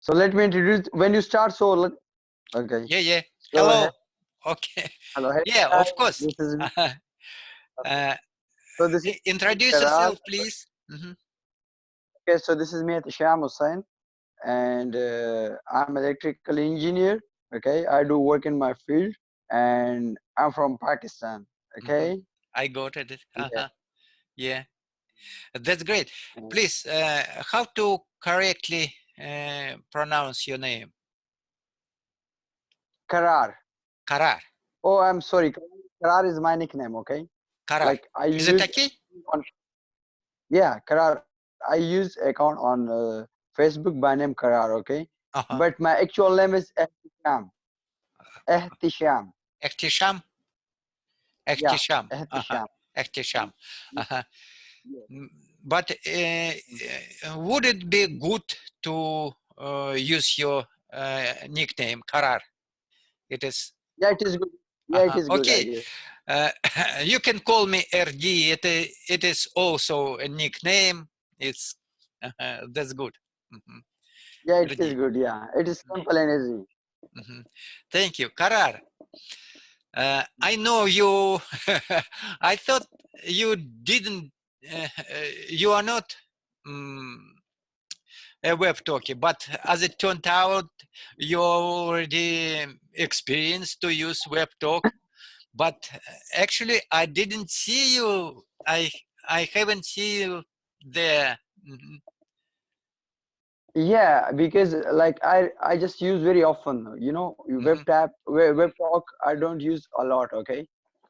So let me introduce when you start. So okay. Yeah. Go Hello. ahead. Okay. Hello. Hey, Yeah, guys. of course. This is Uh, so this is introduce Karar. yourself, please. Okay, so this is me at Sham Hussain, and I'm electrical engineer. Okay, I do work in my field, and I'm from Pakistan. Mhm. Okay. I got it. Yeah. Yeah, that's great. Please, how to correctly pronounce your name? Karar. Karar. Oh, I'm sorry. Karar is my nickname. Okay. Karar. Like I Is it use okay? on Karar. I use account on Facebook by name Karar. Okay, Uh-huh. but my actual name is Ehtisham. Ehtisham. Ehtisham. Yeah, Ehtisham. Uh-huh. Ehtisham. Ehtisham. Yeah, Uh-huh. yeah. But would it be good to use your nickname, Karar? It is. Yeah, it is good. Yeah, it is good Okay. idea. Uh, you can call me RD. It is also a nickname. It's that's good. Mhm. Yeah, it is RD. good. Yeah, it is simple and easy. Mhm. Thank you, Karar. I know you. I thought you didn't. You are not a web talker, but as it turned out, you already experienced to use web talk. But actually, I didn't see you. I haven't seen you there. Yeah, because like I just use very often. You know, Mhm. web talk. I don't use a lot. Okay,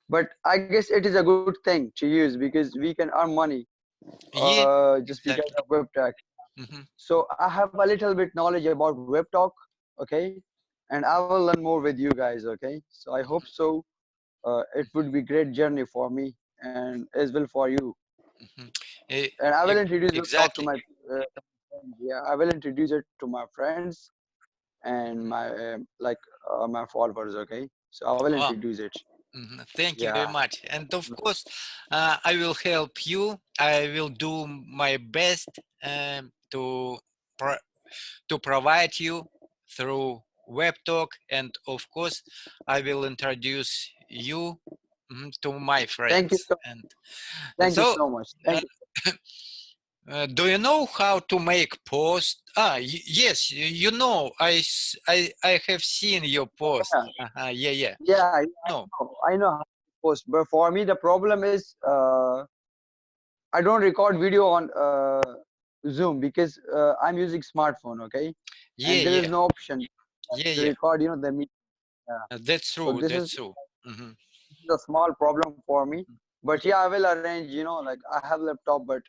but I guess it is a good thing to use because we can earn money Yeah, just because exactly. of web talk. Mhm. So I have a little bit knowledge about web talk, okay, and I will learn more with you guys, okay. So I hope so. It would be great journey for me and as well for you. Mhm. E- And I will introduce web talk to Exactly. my friends. Yeah, I will introduce it to my friends and my followers, okay. So I will Oh, introduce it. thank you very Yeah, much. And of course, I will help you. I will do my best to pro- to provide you through web talk, and of course, I will introduce you to my thank you friends. so And thank you so, so much. uh, Thank you. do you know how to make post? Yes, you know. I have seen your post. Yeah, Yeah, yeah. yeah, No. I know how to post, but for me the problem is I don't record video on Zoom because I'm using smartphone, okay, Yeah, and there is yeah, no option yeah, to yeah. record, the meeting. Yeah. That's So true. That's true. Hmm. this is a small problem for me, but yeah, I will arrange. Like I have laptop, but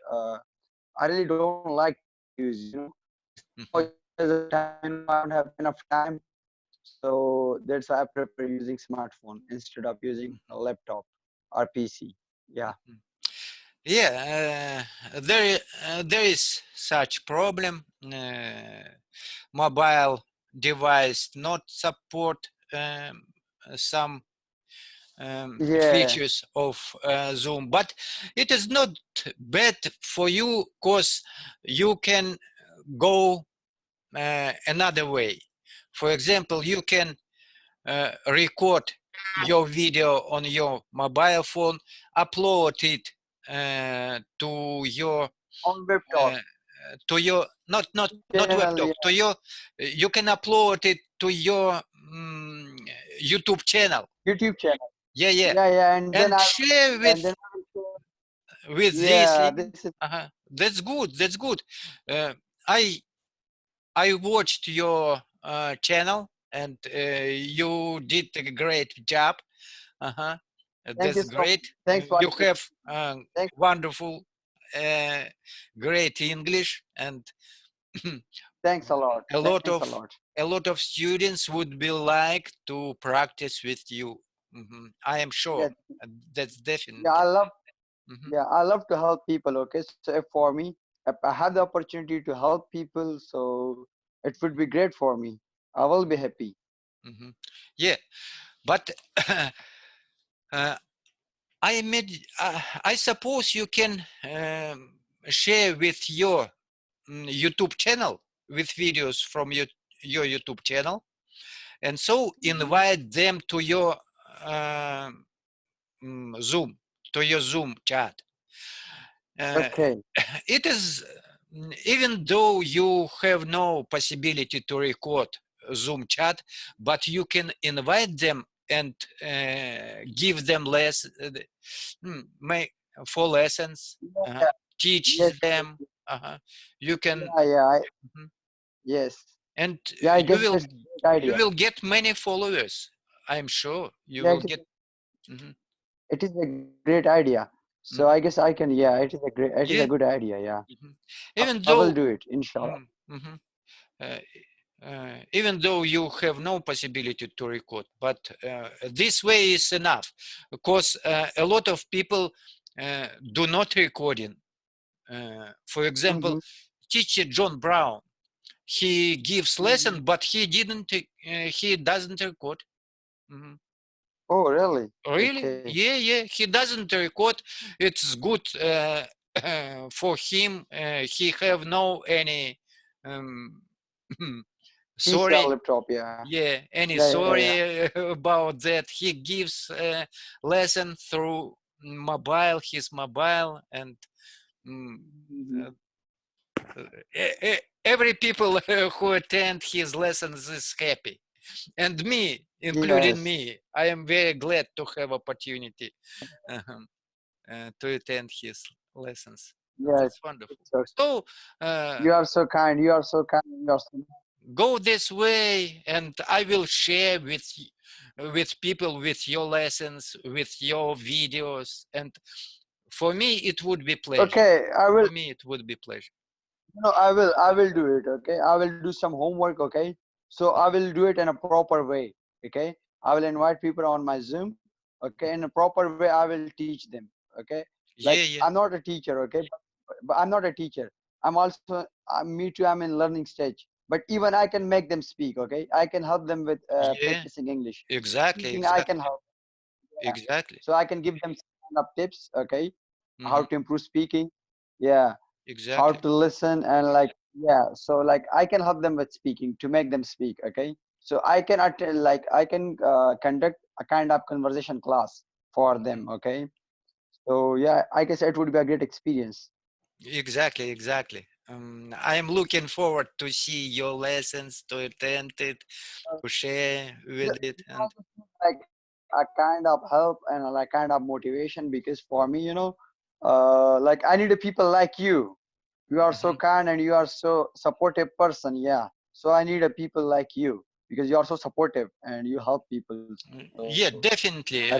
I really don't like to use. Hmm. Because of time, I don't have enough time, so that's why I prefer using smartphone instead of using a laptop or PC. Yeah. Yeah, there is such problem. Mobile device not support some Yeah. features of Zoom, but it is not bad for you because you can go another way. For example, you can record your video on your mobile phone, upload it to your On web talk uh, not web channel. talk, Yeah. to your you can upload it to your mm, YouTube channel. YouTube channel. Yeah, yeah, Yeah, yeah, and share and then I will share. with this Yeah, link. this is That's good. That's good. Uh, I I watched your channel, and you did a great job. Uh-huh. thank you That's so much. great. Thanks for You have thanks. wonderful, uh, great English, and Thanks a lot. a lot Thanks a of lot. a lot of students would be like to practice with you. I am sure. Yeah, That's yeah, I definitely. love Mhm. yeah, I love to help people. Okay, so if for me, if I have the opportunity to help people, so it would be great for me. I will be happy. Mhm. Yeah, but uh, I suppose you can share with your YouTube channel. with videos from your YouTube channel, and so invite them to your Zoom, to your Zoom chat. Okay. It is, even though you have no possibility to record Zoom chat, but you can invite them and give them for lessons, Yeah, teach yes, them. You can, yeah, yeah. mhm. Yes. And Yeah, I you guess will it's a great you idea. will get many followers. I'm sure you Yeah, will get. Mhm, it is a great idea. So I mhm. guess I can. Yeah, it is a Yeah. good idea. Yeah, Mhm. Even I will though, do it. Inshallah. mm, mhm. Uh, even though you have no possibility to record, but this way is enough, because a lot of people do not recording. For example, Hmm. teacher John Brown, he gives Hmm. lesson, but he doesn't record. Mhm. Oh, really? Really? Okay. Yeah, yeah. He doesn't record. It's good for him. He have no any um, PC or sorry. laptop. Yeah. Yeah, any Yeah, yeah, yeah. sorry about that. He gives lesson through his mobile, and mm, Hmm. uh, every people who attend his lessons is happy, and me, including Yes. me. I am very glad to have opportunity to attend his lessons. Yes. It's wonderful. So So uh, you are so kind. You are so kind. You are so. go this way, and I will share with people with your lessons, with your videos, and for me it would be pleasure. Okay, I will. For me it would be pleasure. No, I will do it. Okay, I will do some homework. Okay, so I will do it in a proper way. Okay, I will invite people on my Zoom. Okay, in a proper way, I will teach them. Okay, like Yeah, yeah, I'm not a teacher. Okay, but I'm not a teacher. I'm also me too. I'm in learning stage. But even I can make them speak. Okay, I can help them with yeah, practicing English. exactly, Speaking, I can exactly, help. Yeah. exactly. So I can give them some kind of tips. Okay, how Hmm. to improve speaking. Yeah, how Exactly. to listen, and like, yeah, so like I can help them with speaking to make them speak. Okay, so I can attend, like I can conduct a kind of conversation class for Mhm. them. Okay, so yeah, I guess it would be a great experience. Exactly, exactly. I am looking forward to see your lessons, to attend it, to share with it, and Like a kind of help and like kind of motivation, because for me, like I need a people like you. You are so mhm. kind and you are so supportive person. Yeah, so I need a people like you, because you are so supportive and you help people. So Yeah, I really, definitely, I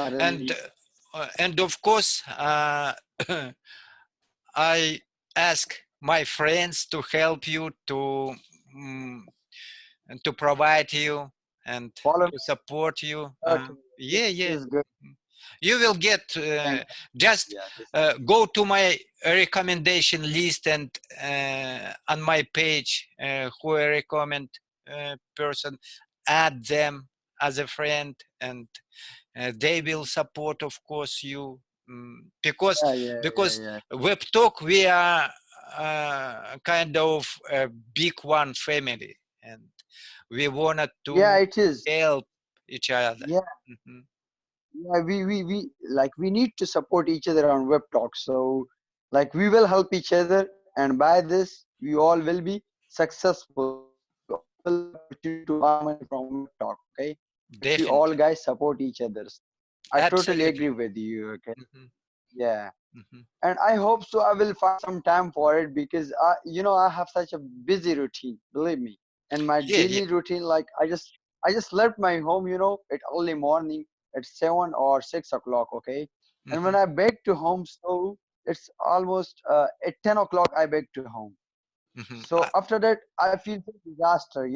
really. and of course, I ask my friends to help you mm, to provide you and Follow to support you. me. Okay, Yeah, yeah. this is good. You will get Thank just Yeah, this. go to my recommendation list, and on my page who I recommend person, add them as a friend, and they will support, of course, you, because Yeah, yeah, yeah, because yeah. Webtalk, we are kind of a big one family, and we wanted Yeah, to it is. help each other. Yeah, Mhm. yeah. We like we need to support each other on web talk. So like we will help each other, and by this we all will be successful. Okay, we all will get opportunity to earn money from web talk. Okay, if we all Definitely, guys support each others. I totally agree absolutely. with you. Okay. Mhm, Yeah. mhm. And I hope so I will find some time for it, because I have such a busy routine, believe me. And my Yeah, yeah. daily routine, like I just left my home, at early morning at 7 or 6 o'clock. Okay, and when Mhm, I back to home, so it's almost at 10 o'clock I back to home. mhm. So after that I feel disaster.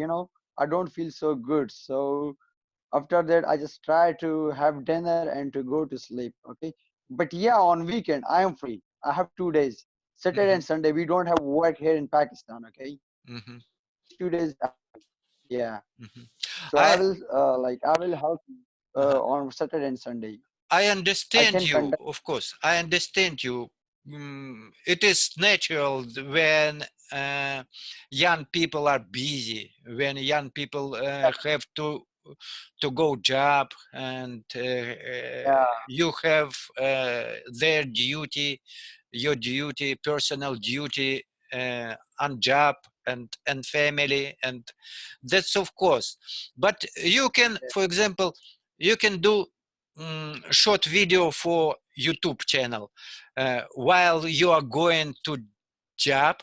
I don't feel so good. So after that I just try to have dinner and to go to sleep. Okay, but yeah, on weekend I am free. I have 2 days, Saturday and Mhm, Sunday. We don't have work here in Pakistan. Okay, mhm, these 2 days I'm free. Yeah, mhm. so I I will I will help you uh on Saturday and Sunday. I I understand can you, conduct. of course. I understand you, it is natural when young people are busy, when young people have to go job, and Yeah, you have their duty, your duty, personal duty, on job and family, and that's of course. But you can, for example, you can do short video for YouTube channel while you are going to job.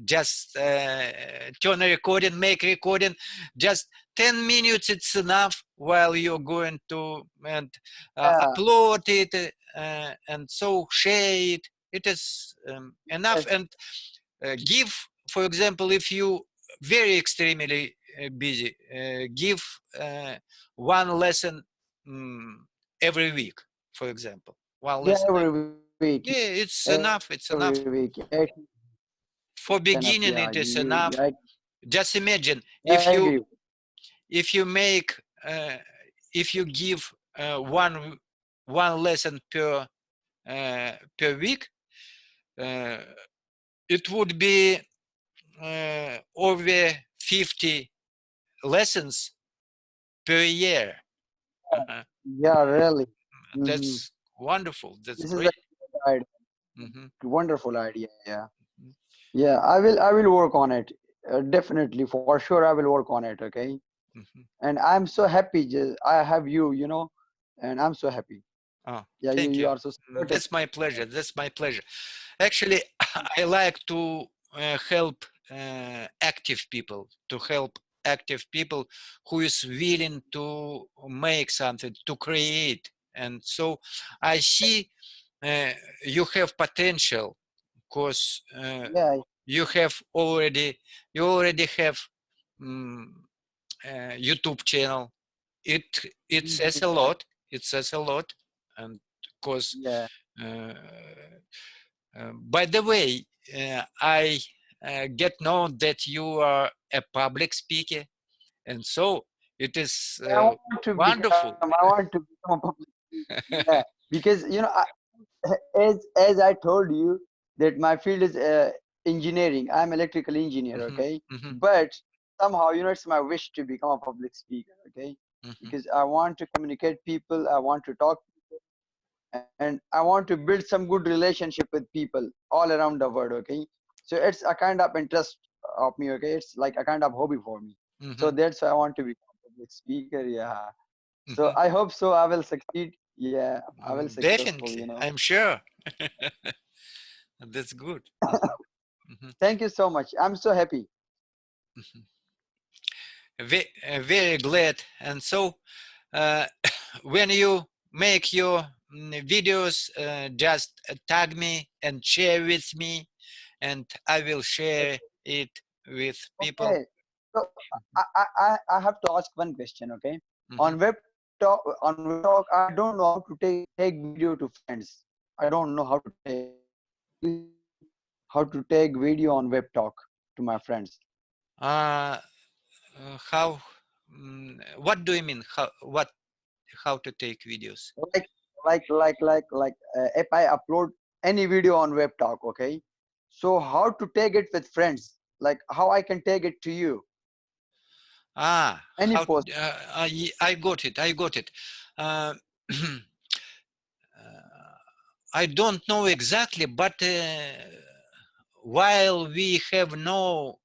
Just turn a recording, make recording, just 10 minutes, it's enough while you're going to, and yeah, upload it, and so share it. It is enough. yes, And give, for example, if you very extremely busy, give one lesson every week, for example, one yeah, lesson. every week, Yeah, it's every enough. week. It's Yeah, enough. it's For enough. beginning, Yeah, it is you, enough. Just imagine I agree. if you make if you give one lesson per week, uh, it would be over 50 lessons per year. Uh-huh. Yeah, really. Hmm. That's wonderful. That's This is a great. good idea, Hmm. wonderful idea. Yeah, yeah. I will work on it. Definitely, for sure, I will work on it. Okay. Hmm. And I'm so happy. I have you. And I'm so happy. Oh, Yeah, you thank you you. are so supportive. That's my pleasure. That's my pleasure. Actually, I like to help active people, to help active people who is willing to make something, to create. And so I see uh, you have potential, because Yeah. you already have um, YouTube channel. It it says Mhm. a lot. It says a lot, and because Yeah. uh, by the way, I get known that you are a public speaker, and so it is I want to become. wonderful. I want to become a public speaker. Yeah, because as I told you that my field is engineering. I'm electrical engineer. Hmm. Okay, Hmm. but somehow it's my wish to become a public speaker. Okay, Hmm. because I want to communicate people. I want to talk and I want to build some good relationship with people all around the world. Okay, so it's a kind of interest of me. Okay, it's like a kind of hobby for me. So Hmm. that's why I want to become a public speaker. Yeah. So Hmm. I hope so. I will succeed. Yeah, I will successful. Definitely, I'm sure. That's good. Hmm. Thank you so much. I'm so happy. Very glad. And so, uh, when you make your videos, just tag me and share with me, and I will share it with people. Okay. So I have to ask one question. Okay. Hmm. On web talk, I don't know how to take video to friends. I don't know how to take. Please tell me how to take video on web talk to my friends. Uh, how? What do you mean? How to take videos? Like if I upload any video on web talk, okay. So how to take it with friends? Like how I can take it to you? Ah, Any how? post? I got it. I got it. Uh, I don't know exactly, but while we have no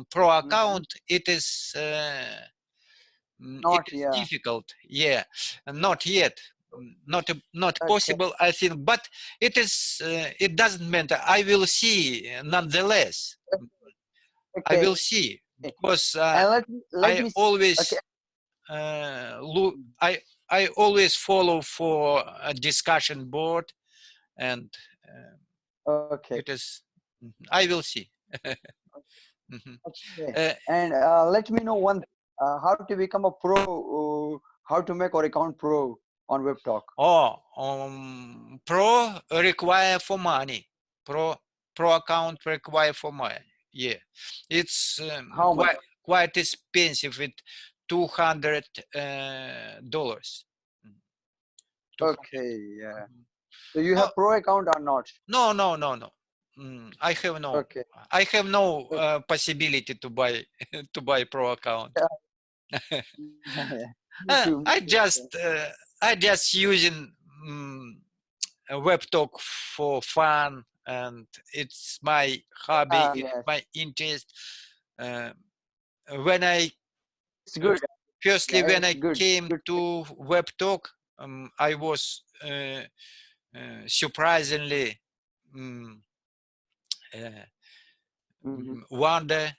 pro Mhm. account, it Not, is yeah. difficult. Yeah, not yet. Not Okay. possible, I think, but it doesn't matter. I will see nonetheless. I Okay. will see, because And let I me okay. always look. I always follow for a discussion board, and Okay. it is. I will see. Mhm. Okay. Uh, And let me know one how to become a pro, how to make our account pro on web talk. Pro require for money. Pro account require for money. Yeah, it's How much? quite expensive. With $200. $200. Okay, yeah. So you No, have pro account or not? no, no, no, no. I have no. Okay. I have no Okay. possibility to buy to buy pro account. Yeah. Me too. Me too. I just using a Webtalk for fun, and it's my hobby, Ah, yes. my interest. Uh, when I It's good. firstly Yeah, when it's I good. came Good. to Webtalk, I was surprisingly um, uh, Mm-hmm. wonder.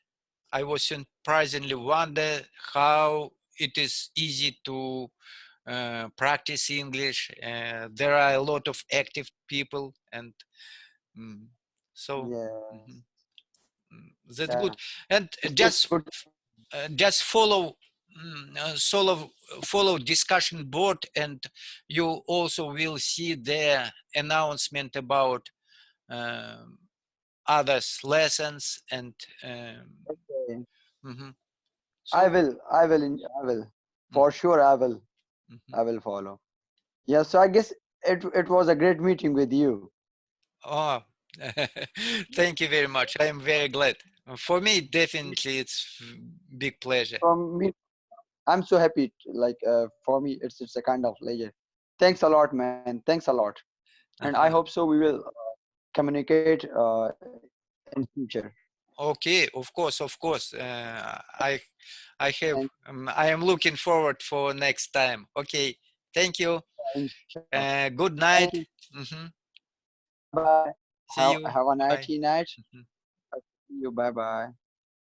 I was surprisingly wonder how it is easy to practice English. There are a lot of active people, and mm, so Yeah. mhm, that's Yeah. good. And It's good. just follow follow discussion board, and you also will see their announcement about um, others lessons and Okay. mhm. I So will. I will. I will. For mhm, sure, I will. mhm. I will follow. Yeah. So I guess it was a great meeting with you. Oh, thank you very much. I am very glad. For me, definitely, it's big pleasure. From me, I'm so happy. Like for me, it's a kind of pleasure. Thanks a lot, man. Thanks a lot. And I hope so. We will communicate in future. Okay, of course, of course. I have, Thank I am looking forward for next time. Okay, thank you. you. Inshallah. Good Thank night. you. Mhm. Bye bye. See you. Have a Bye. nighty night. Mhm. See you. Bye bye.